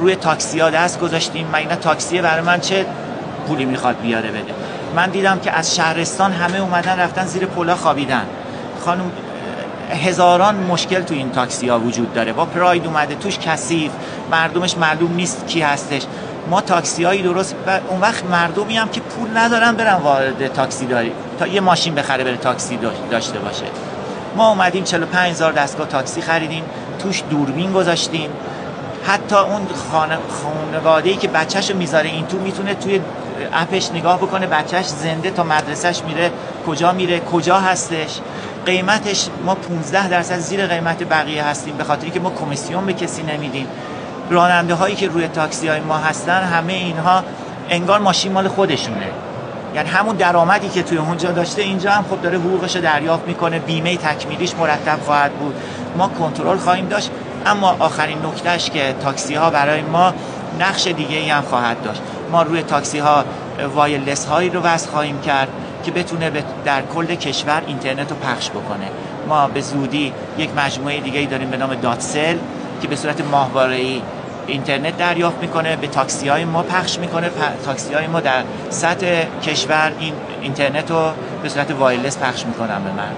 روی تاکسی ها دست گذاشتیم. من اینا تاکسی برای من چه پولی میخواد بیاره بده؟ من دیدم که از شهرستان همه اومدن رفتن زیر پلا خوابیدن. خانم هزاران مشکل تو این تاکسی ها وجود داره. با پراید اومده توش کثیف، مردمش معلوم نیست کی هستش. ما تاکسی هایی درست و اون وقت مردمی هم که پول ندارن برن وارد تاکسی داری تا یه ماشین بخره بره تاکسی داشته باشه. ما اومدیم 45,000 دستگاه تاکسی خریدیم، توش دوربین گذاشتیم. حتی اون خانواده‌ای که بچه‌شو میذاره این تو میتونه توی اپش نگاه بکنه بچهش زنده تا مدرسهش میره کجا هستش. قیمتش ما 15% زیر قیمت بقیه هستیم به خاطری که ما کمیسیون به کسی نمیدیم. راننده هایی که روی تاکسی های ما هستن همه اینها انگار ماشین مال خودشونه، یعنی همون درآمدی که توی اونجا داشته اینجا هم خب داره حقوقش رو دریافت میکنه، بیمه تکمیلیش مرتب خواهد بود، ما کنترل خواهیم داشت. اما آخرین نکتهش که تاکسی ها برای ما نقش دیگه ای هم خواهد داشت. ما روی تاکسی ها وایرلس هایی رو وصل خواهیم کرد که بتونه در کل کشور اینترنت رو پخش بکنه. ما به زودی یک مجموعه دیگه ای داریم به نام داتسل که به صورت ماهواره‌ای اینترنت دریافت میکنه، به تاکسی های ما پخش میکنه. تاکسی های ما در سطح کشور این اینترنت رو به صورت وایرلس پخش میکنن به مردم.